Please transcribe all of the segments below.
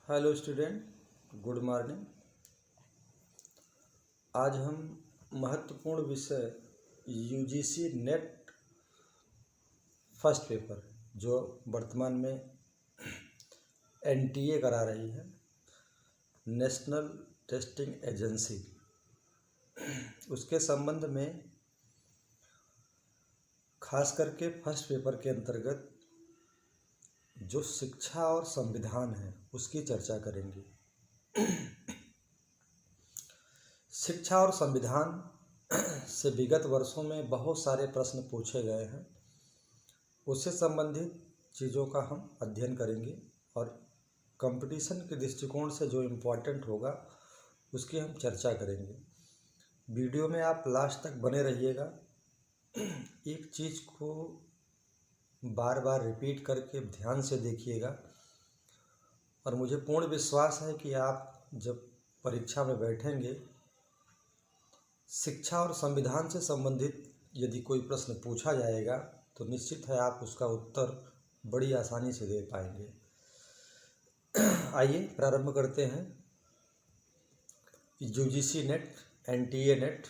Hello student, good morning. आज हम महत्वपूर्ण विषय यूजीसी नेट फर्स्ट पेपर जो वर्तमान में एनटीए करा रही है, नेशनल टेस्टिंग एजेंसी, उसके संबंध में खास करके फर्स्ट पेपर के अंतर्गत जो शिक्षा और संविधान है उसकी चर्चा करेंगे। शिक्षा और संविधान से विगत वर्षों में बहुत सारे प्रश्न पूछे गए हैं, उससे संबंधित चीज़ों का हम अध्ययन करेंगे और कंपटीशन के दृष्टिकोण से जो इम्पोर्टेंट होगा उसकी हम चर्चा करेंगे। वीडियो में आप लास्ट तक बने रहिएगा। एक चीज़ को बार बार रिपीट करके ध्यान से देखिएगा और मुझे पूर्ण विश्वास है कि आप जब परीक्षा में बैठेंगे, शिक्षा और संविधान से संबंधित यदि कोई प्रश्न पूछा जाएगा तो निश्चित है आप उसका उत्तर बड़ी आसानी से दे पाएंगे। आइए प्रारंभ करते हैं। यूजीसी नेट एनटीए नेट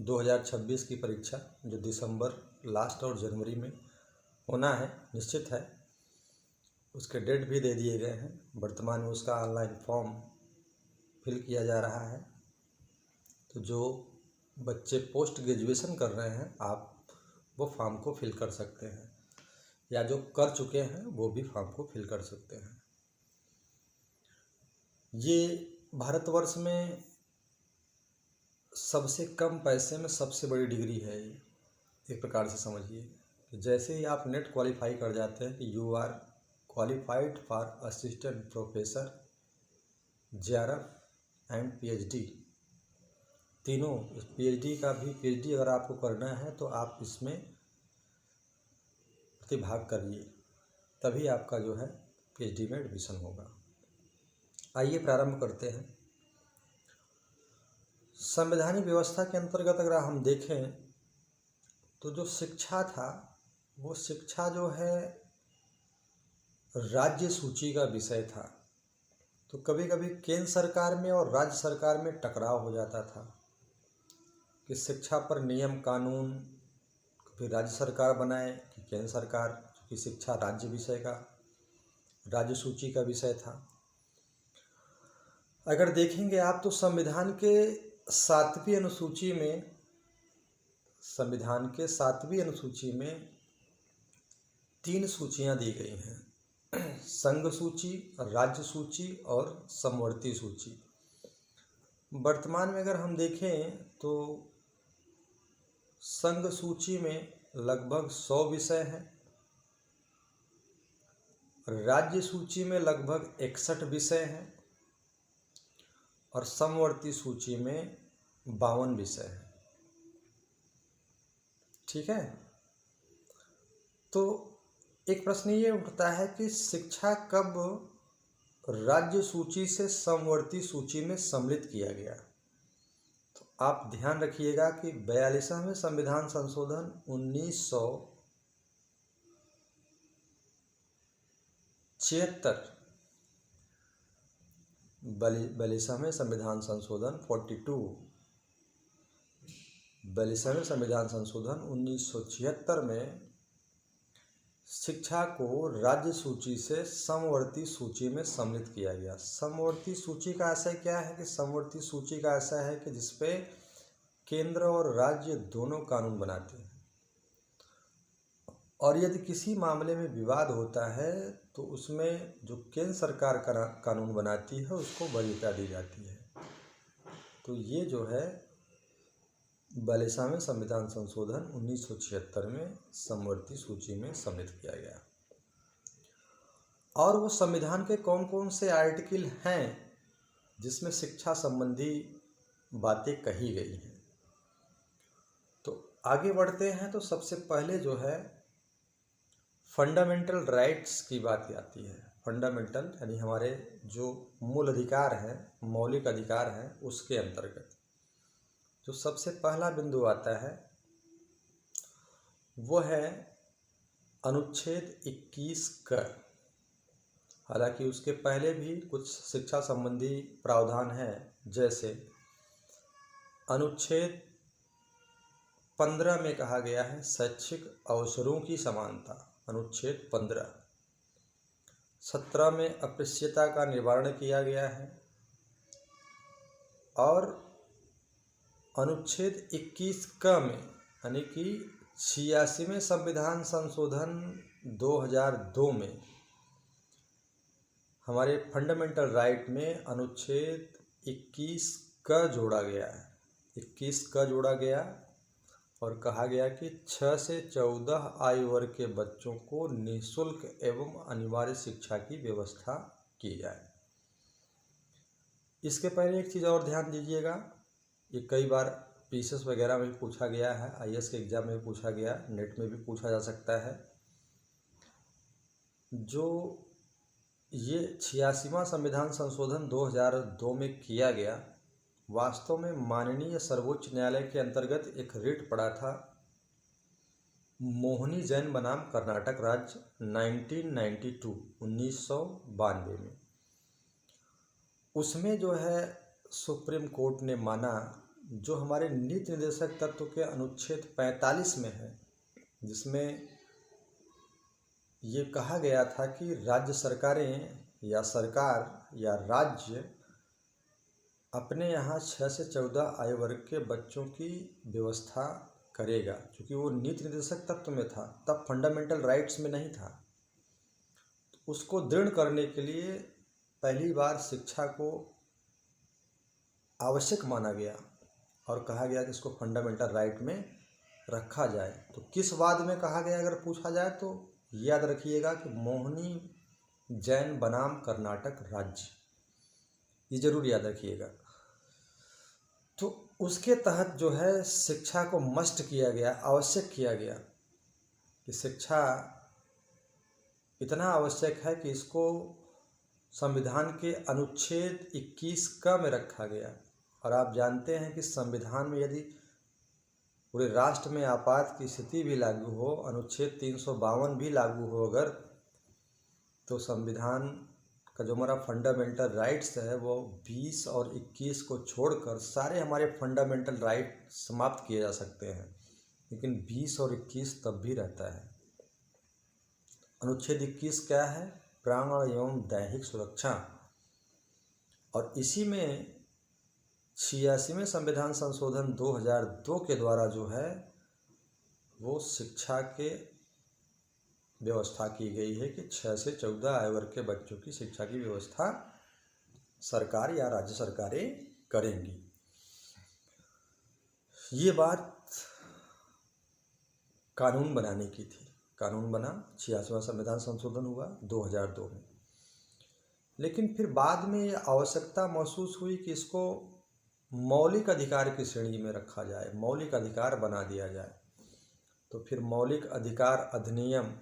2026 की परीक्षा जो दिसंबर लास्ट और जनवरी में होना है, निश्चित है। उसके डेट भी दे दिए गए हैं। वर्तमान में उसका ऑनलाइन फॉर्म फिल किया जा रहा है। तो जो बच्चे पोस्ट ग्रेजुएशन कर रहे हैं, आप वो फॉर्म को फिल कर सकते हैं, या जो कर चुके हैं वो भी फॉर्म को फिल कर सकते हैं। ये भारतवर्ष में सबसे कम पैसे में सबसे बड़ी डिग्री है। ये एक प्रकार से समझिए कि जैसे ही आप नेट क्वालिफाई कर जाते हैं कि you are qualified for assistant professor, JRF and PhD, तीनों। पीएचडी का भी, पीएचडी अगर आपको करना है तो आप इसमें प्रतिभाग करिए, तभी आपका जो है पीएचडी में एडमिशन होगा। आइए प्रारंभ करते हैं। संवैधानिक व्यवस्था के अंतर्गत अगर हम देखें तो जो शिक्षा था वो शिक्षा जो है राज्य सूची का विषय था। तो कभी कभी केंद्र सरकार में और राज्य सरकार में टकराव हो जाता था कि शिक्षा पर नियम कानून कभी राज्य सरकार बनाए कि केंद्र सरकार, क्योंकि शिक्षा राज्य विषय का, राज्य सूची का विषय था। अगर देखेंगे आप तो संविधान के 7वीं अनुसूची में 3 सूचियां दी गई हैं, संघ सूची, राज्य सूची और समवर्ती सूची। वर्तमान में अगर हम देखें तो संघ सूची में लगभग 100 विषय हैं, राज्य सूची में लगभग 61 विषय हैं और समवर्ती सूची में 52 विषय हैं। ठीक है। तो एक प्रश्न ये उठता है कि शिक्षा कब राज्य सूची से समवर्ती सूची में सम्मिलित किया गया। तो आप ध्यान रखिएगा कि 42वें संविधान संशोधन 1976, 42वें संविधान संशोधन 42वें संविधान संशोधन 1976 में शिक्षा को राज्य सूची से समवर्ती सूची में सम्मिलित किया गया। समवर्ती सूची का आशय क्या है कि समवर्ती सूची का आशय है कि जिसपे केंद्र और राज्य दोनों कानून बनाते हैं, और यदि किसी मामले में विवाद होता है तो उसमें जो केंद्र सरकार का कानून बनाती है उसको वरीयता दी जाती है। तो ये जो है 42वें संविधान संशोधन 1976 में समवर्ती सूची में सम्मिलित किया गया। और वो संविधान के कौन कौन से आर्टिकल हैं जिसमें शिक्षा संबंधी बातें कही गई हैं। तो आगे बढ़ते हैं तो सबसे पहले जो है फंडामेंटल राइट्स की बात आती है। फंडामेंटल यानी हमारे जो मूल अधिकार हैं, मौलिक अधिकार हैं, उसके अंतर्गत जो सबसे पहला बिंदु आता है वो है अनुच्छेद 21 क। हालांकि उसके पहले भी कुछ शिक्षा संबंधी प्रावधान हैं, जैसे अनुच्छेद 15 में कहा गया है शैक्षिक अवसरों की समानता, अनुच्छेद 15। 17 में अस्पृश्यता का निवारण किया गया है और अनुच्छेद 21 क में यानी कि 86वें संविधान संशोधन 2002 में हमारे फंडामेंटल राइट में अनुच्छेद 21 क जोड़ा गया है। 21 क जोड़ा गया और कहा गया कि 6 से 14 आयु वर्ग के बच्चों को निःशुल्क एवं अनिवार्य शिक्षा की व्यवस्था की जाए। इसके पहले एक चीज़ और ध्यान दीजिएगा, ये कई बार पीसीएस वगैरह में भी पूछा गया है, आईएएस के एग्ज़ाम में भी पूछा गया, नेट में भी पूछा जा सकता है। जो ये 86वां संविधान संशोधन 2002 में किया गया, वास्तव में माननीय सर्वोच्च न्यायालय के अंतर्गत एक रिट पड़ा था, मोहनी जैन बनाम कर्नाटक राज्य 1992 में। उसमें जो है सुप्रीम कोर्ट ने माना, जो हमारे नीति निर्देशक तत्व के अनुच्छेद 45 में है, जिसमें ये कहा गया था कि राज्य सरकारें या सरकार या राज्य अपने यहाँ 6 से 14 आयु वर्ग के बच्चों की व्यवस्था करेगा। क्योंकि वो नीति निर्देशक तत्व में था, तब फंडामेंटल राइट्स में नहीं था। उसको दृढ़ करने के लिए पहली बार शिक्षा को आवश्यक माना गया और कहा गया कि इसको फंडामेंटल राइट में रखा जाए। तो किस वाद में कहा गया, अगर पूछा जाए तो याद रखिएगा कि मोहनी जैन बनाम कर्नाटक राज्य, ये जरूर याद रखिएगा। तो उसके तहत जो है शिक्षा को मस्ट किया गया, आवश्यक किया गया कि शिक्षा इतना आवश्यक है कि इसको संविधान के अनुच्छेद 21 क में रखा गया। और आप जानते हैं कि संविधान में यदि पूरे राष्ट्र में आपात की स्थिति भी लागू हो, अनुच्छेद 352 भी लागू हो अगर, तो संविधान का जो हमारा फंडामेंटल राइट्स है वो 20 और 21 को छोड़कर सारे हमारे फंडामेंटल राइट समाप्त किए जा सकते हैं, लेकिन 20 और 21 तब भी रहता है। अनुच्छेद 21 क्या है? प्राण एवं दैहिक सुरक्षा। और इसी में 86वें संविधान संशोधन 2002 के द्वारा जो है वो शिक्षा के व्यवस्था की गई है कि 6 से 14 आयु वर्ग के बच्चों की शिक्षा की व्यवस्था सरकार या राज्य सरकारें करेंगी। ये बात कानून बनाने की थी, कानून बना, 86वां संविधान संशोधन हुआ 2002 में। लेकिन फिर बाद में ये आवश्यकता महसूस हुई कि इसको मौलिक अधिकार की श्रेणी में रखा जाए, मौलिक अधिकार बना दिया जाए। तो फिर मौलिक अधिकार अधिनियम,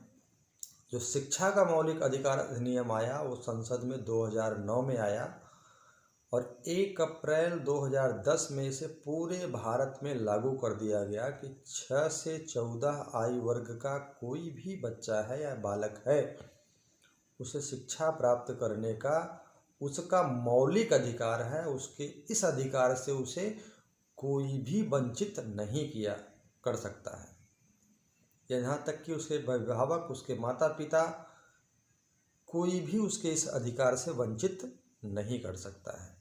जो शिक्षा का मौलिक अधिकार अधिनियम आया, वो संसद में 2009 में आया और 1 अप्रैल 2010 में इसे पूरे भारत में लागू कर दिया गया कि 6 से 14 आयु वर्ग का कोई भी बच्चा है या बालक है, उसे शिक्षा प्राप्त करने का उसका मौलिक अधिकार है। उसके इस अधिकार से उसे कोई भी वंचित नहीं किया कर सकता है, यहाँ तक कि उसके अभिभावक, उसके माता पिता, कोई भी उसके इस अधिकार से वंचित नहीं कर सकता है।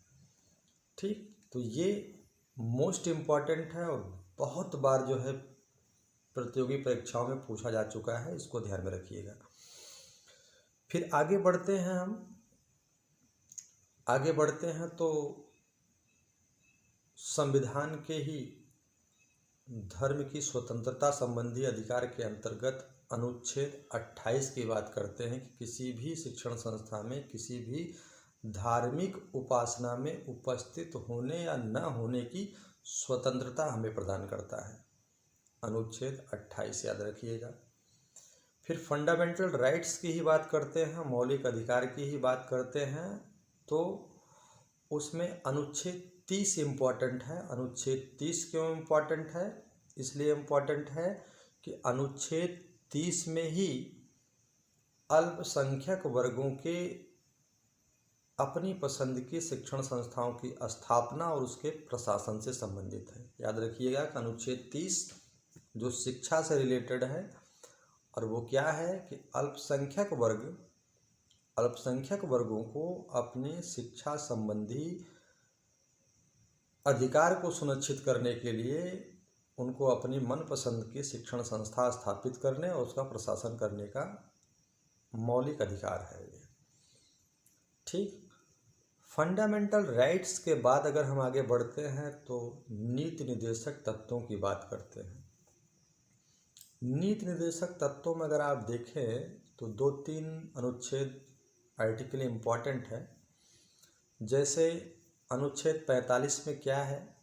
ठीक, तो ये मोस्ट इम्पॉर्टेंट है और बहुत बार जो है प्रतियोगी परीक्षाओं में पूछा जा चुका है, इसको ध्यान में रखिएगा। फिर आगे बढ़ते हैं, हम आगे बढ़ते हैं तो संविधान के ही धर्म की स्वतंत्रता संबंधी अधिकार के अंतर्गत अनुच्छेद 28 की बात करते हैं कि किसी भी शिक्षण संस्था में किसी भी धार्मिक उपासना में उपस्थित होने या न होने की स्वतंत्रता हमें प्रदान करता है। अनुच्छेद 28 याद रखिएगा। फिर फंडामेंटल राइट्स की ही बात करते हैं, मौलिक अधिकार की ही बात करते हैं, तो उसमें अनुच्छेद 30 इम्पॉर्टेंट है। अनुच्छेद 30 क्यों इम्पॉर्टेंट है? इसलिए इम्पॉर्टेंट है कि अनुच्छेद 30 में ही अल्पसंख्यक वर्गों के अपनी पसंद की शिक्षण संस्थाओं की स्थापना और उसके प्रशासन से संबंधित है। याद रखिएगा कि अनुच्छेद 30 जो शिक्षा से रिलेटेड है, और वो क्या है कि अल्पसंख्यक वर्गों को अपनी शिक्षा संबंधी अधिकार को सुनिश्चित करने के लिए उनको अपनी मनपसंद की शिक्षण संस्था स्थापित करने और उसका प्रशासन करने का मौलिक अधिकार है ये। ठीक। फंडामेंटल राइट्स के बाद अगर हम आगे बढ़ते हैं तो नीति निर्देशक तत्वों की बात करते हैं। नीति निर्देशक तत्वों में अगर आप देखें तो 2-3 अनुच्छेद आर्टिकल इम्पॉर्टेंट है। जैसे अनुच्छेद 45 में क्या है,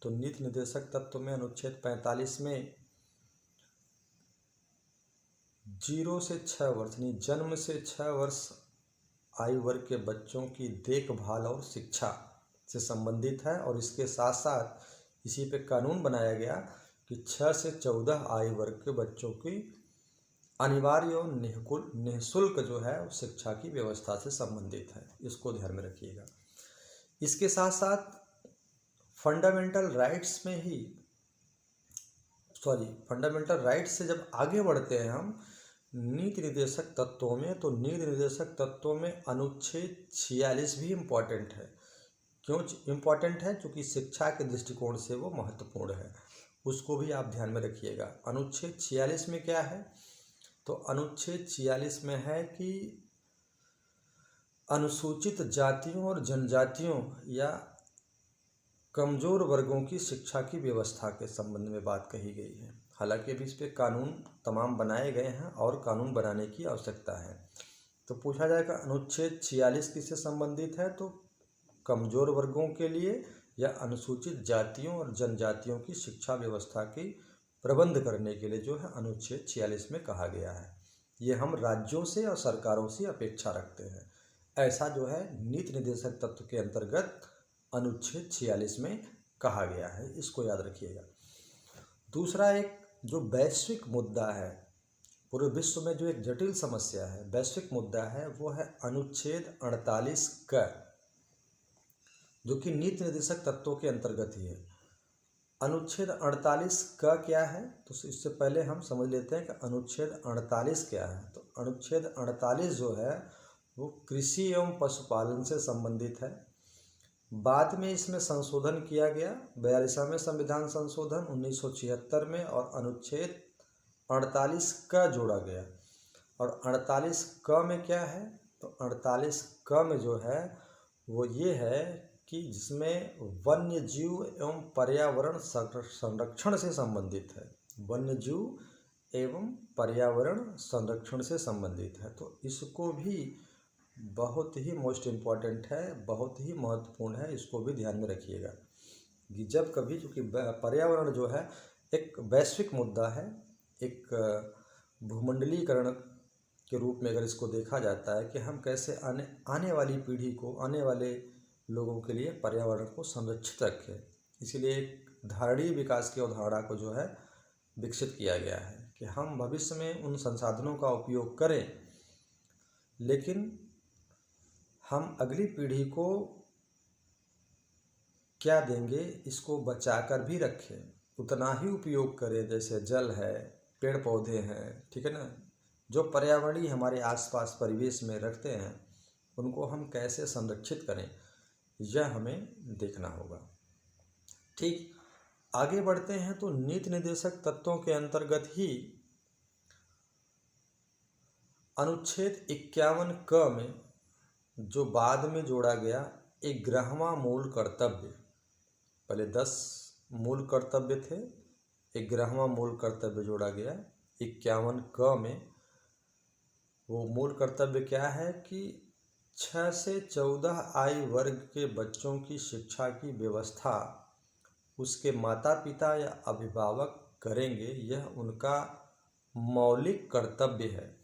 तो नीति निर्देशक तत्व में अनुच्छेद 45 में 0 से 6 वर्ष यानी जन्म से 6 वर्ष आयु वर्ग के बच्चों की देखभाल और शिक्षा से संबंधित है। और इसके साथ साथ इसी पे कानून बनाया गया कि 6 से 14 आयु वर्ग के बच्चों की अनिवार्य और निःशुल्क जो है शिक्षा की व्यवस्था से संबंधित है। इसको ध्यान में रखिएगा। इसके साथ साथ फंडामेंटल राइट्स से जब आगे बढ़ते हैं हम नीति निर्देशक तत्वों में, तो नीति निर्देशक तत्वों में अनुच्छेद 46 भी इम्पॉर्टेंट है। क्यों इम्पॉर्टेंट है? क्योंकि शिक्षा के दृष्टिकोण से वो महत्वपूर्ण है। उसको भी आप ध्यान में रखिएगा। अनुच्छेद 46 में क्या है, तो अनुच्छेद 46 में है कि अनुसूचित जातियों और जनजातियों या कमजोर वर्गों की शिक्षा की व्यवस्था के संबंध में बात कही गई है। हालांकि अभी इस पे कानून तमाम बनाए गए हैं और कानून बनाने की आवश्यकता है। तो पूछा जाएगा अनुच्छेद 46 किससे संबंधित है, तो कमजोर वर्गों के लिए या अनुसूचित जातियों और जनजातियों की शिक्षा व्यवस्था की प्रबंध करने के लिए जो है अनुच्छेद 46 में कहा गया है। ये हम राज्यों से और सरकारों से अपेक्षा रखते हैं। ऐसा जो है नीति निर्देशक तत्व के अंतर्गत अनुच्छेद 46 में कहा गया है। इसको याद रखिएगा। दूसरा एक जो वैश्विक मुद्दा है, पूरे विश्व में जो एक जटिल समस्या है, वैश्विक मुद्दा है, वो है अनुच्छेद 48 क, जो कि नीति निर्देशक तत्वों के अंतर्गत ही है। अनुच्छेद 48 का क्या है, तो इससे पहले हम समझ लेते हैं कि अनुच्छेद 48 क्या है। तो अनुच्छेद 48 जो है वो कृषि एवं पशुपालन से संबंधित है। बाद में इसमें संशोधन किया गया 42वें संविधान संशोधन 1976 में, और अनुच्छेद 48 का जोड़ा गया। और 48 क में क्या है, तो 48 क में जो है वो ये है कि जिसमें वन्य जीव एवं पर्यावरण संरक्षण से संबंधित है। वन्य जीव एवं पर्यावरण संरक्षण से संबंधित है। तो इसको भी बहुत ही मोस्ट इम्पॉर्टेंट है, बहुत ही महत्वपूर्ण है। इसको भी ध्यान में रखिएगा कि जब कभी, चूँकि पर्यावरण जो है एक वैश्विक मुद्दा है, एक भूमंडलीकरण के रूप में अगर इसको देखा जाता है कि हम कैसे आने वाली पीढ़ी को, आने वाले लोगों के लिए पर्यावरण को संरक्षित रखें। इसीलिए एक धारणीय विकास की अवधारणा को जो है विकसित किया गया है कि हम भविष्य में उन संसाधनों का उपयोग करें, लेकिन हम अगली पीढ़ी को क्या देंगे इसको बचाकर भी रखें, उतना ही उपयोग करें जैसे जल है, पेड़ पौधे हैं, ठीक है ना, जो पर्यावरणीय हमारे आसपास परिवेश में रखते हैं उनको हम कैसे संरक्षित करें, यह हमें देखना होगा। ठीक, आगे बढ़ते हैं तो नीति निर्देशक तत्वों के अंतर्गत ही अनुच्छेद 51 क में जो बाद में जोड़ा गया 11वां मूल कर्तव्य, पहले 10 मूल कर्तव्य थे, 11वां मूल कर्तव्य जोड़ा गया 51 क में। वो मूल कर्तव्य क्या है कि 6 से 14 आयु वर्ग के बच्चों की शिक्षा की व्यवस्था उसके माता पिता या अभिभावक करेंगे। यह उनका मौलिक कर्तव्य है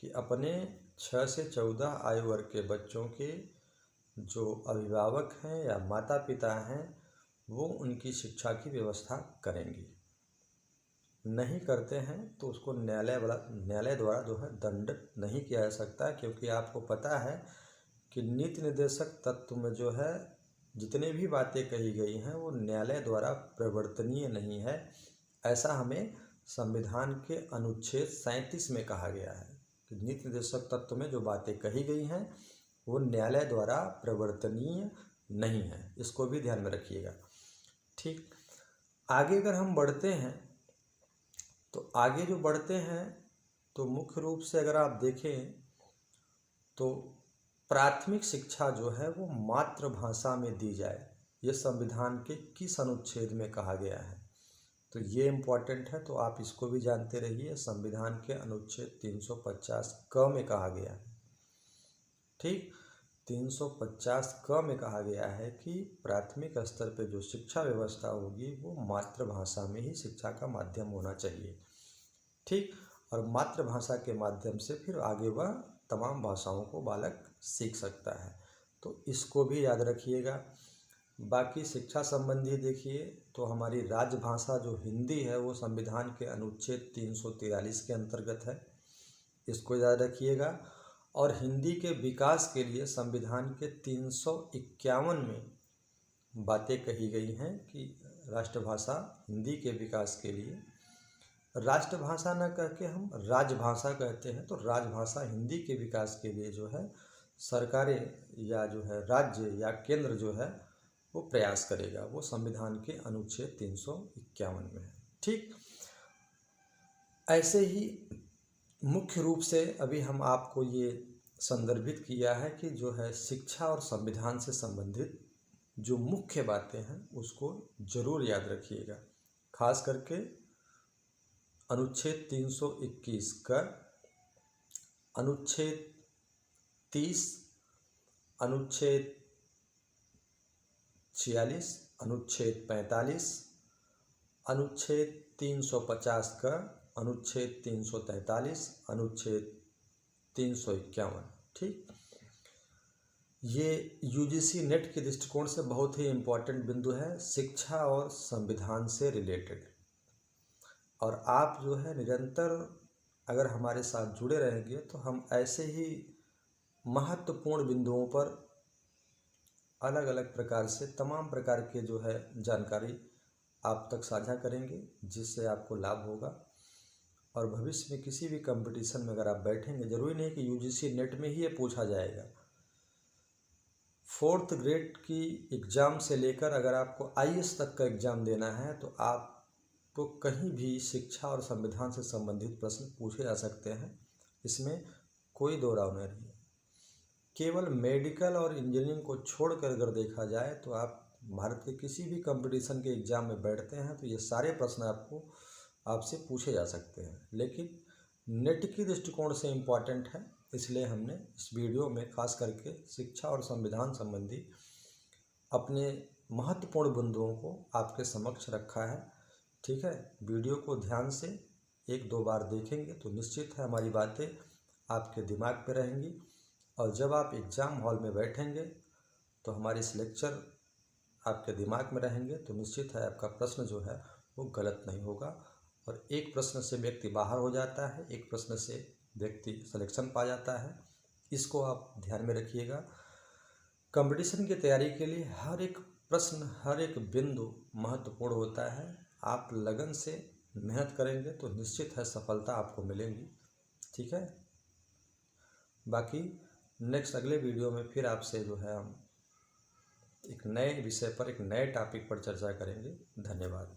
कि अपने 6 से 14 आयु वर्ग के बच्चों के जो अभिभावक हैं या माता पिता हैं वो उनकी शिक्षा की व्यवस्था करेंगे। नहीं करते हैं तो उसको न्यायालय द्वारा जो है दंडित नहीं किया जा सकता, क्योंकि आपको पता है कि नीति निर्देशक तत्व में जो है जितने भी बातें कही गई हैं वो न्यायालय द्वारा प्रवर्तनीय नहीं है, ऐसा हमें संविधान के अनुच्छेद 37 में कहा गया है कि नीति निर्देशक तत्व में जो बातें कही गई हैं वो न्यायालय द्वारा प्रवर्तनीय नहीं है। इसको भी ध्यान में रखिएगा। ठीक, आगे अगर हम बढ़ते हैं तो आगे जो बढ़ते हैं तो मुख्य रूप से अगर आप देखें तो प्राथमिक शिक्षा जो है वो मातृभाषा में दी जाए, ये संविधान के किस अनुच्छेद में कहा गया है। तो ये इम्पॉर्टेंट है, तो आप इसको भी जानते रहिए। संविधान के अनुच्छेद 350 क में कहा गया है। ठीक, 350 क में कहा गया है कि प्राथमिक स्तर पे जो शिक्षा व्यवस्था होगी वो मातृभाषा में ही शिक्षा का माध्यम होना चाहिए। ठीक, और मातृभाषा के माध्यम से फिर आगे वह तमाम भाषाओं को बालक सीख सकता है, तो इसको भी याद रखिएगा। बाकी शिक्षा संबंधी देखिए तो हमारी राजभाषा जो हिंदी है वो संविधान के अनुच्छेद 343 के अंतर्गत है, इसको याद रखिएगा। और हिंदी के विकास के लिए संविधान के 351 में बातें कही गई हैं कि राष्ट्रभाषा हिंदी के विकास के लिए, राष्ट्रभाषा न कह के हम राजभाषा कहते हैं, तो राजभाषा हिंदी के विकास के लिए जो है सरकारें या जो है राज्य या केंद्र जो है वो प्रयास करेगा, वो संविधान के अनुच्छेद 351 में है। ठीक, ऐसे ही मुख्य रूप से अभी हम आपको ये संदर्भित किया है कि जो है शिक्षा और संविधान से संबंधित जो मुख्य बातें हैं उसको जरूर याद रखिएगा। खास करके अनुच्छेद 321 का, अनुच्छेद 30, अनुच्छेद 46, अनुच्छेद 45, अनुच्छेद 350 का, अनुच्छेद 343, अनुच्छेद 351। ठीक, ये यूजीसी नेट के दृष्टिकोण से बहुत ही इम्पोर्टेंट बिंदु है, शिक्षा और संविधान से रिलेटेड। और आप जो है निरंतर अगर हमारे साथ जुड़े रहेंगे तो हम ऐसे ही महत्वपूर्ण बिंदुओं पर अलग अलग प्रकार से तमाम प्रकार के जो है जानकारी आप तक साझा करेंगे, जिससे आपको लाभ होगा। और भविष्य में किसी भी कंपटीशन में अगर आप बैठेंगे, जरूरी नहीं कि यूजीसी नेट में ही ये पूछा जाएगा, 4th ग्रेड की एग्ज़ाम से लेकर अगर आपको आईएएस तक का एग्ज़ाम देना है तो आपको कहीं भी शिक्षा और संविधान से संबंधित प्रश्न पूछे जा सकते हैं, इसमें कोई दो राव नहीं है। केवल मेडिकल और इंजीनियरिंग को छोड़कर अगर देखा जाए तो आप भारत के किसी भी कंपटीशन के एग्ज़ाम में बैठते हैं तो ये सारे प्रश्न आपसे पूछे जा सकते हैं, लेकिन नेट की दृष्टिकोण से इम्पॉर्टेंट है, इसलिए हमने इस वीडियो में खास करके शिक्षा और संविधान संबंधी अपने महत्वपूर्ण बिंदुओं को आपके समक्ष रखा है। ठीक है, वीडियो को ध्यान से 1-2 बार देखेंगे तो निश्चित है हमारी बातें आपके दिमाग पे रहेंगी, और जब आप एग्ज़ाम हॉल में बैठेंगे तो हमारे इस लेक्चर आपके दिमाग में रहेंगे, तो निश्चित है आपका प्रश्न जो है वो गलत नहीं होगा। और एक प्रश्न से व्यक्ति बाहर हो जाता है, एक प्रश्न से व्यक्ति सिलेक्शन पा जाता है, इसको आप ध्यान में रखिएगा। कंपटीशन की तैयारी के लिए हर एक प्रश्न, हर एक बिंदु महत्वपूर्ण होता है। आप लगन से मेहनत करेंगे तो निश्चित है सफलता आपको मिलेगी। ठीक है, बाकी नेक्स्ट अगले वीडियो में फिर आपसे जो है हम एक नए विषय पर, एक नए टॉपिक पर चर्चा करेंगे। धन्यवाद।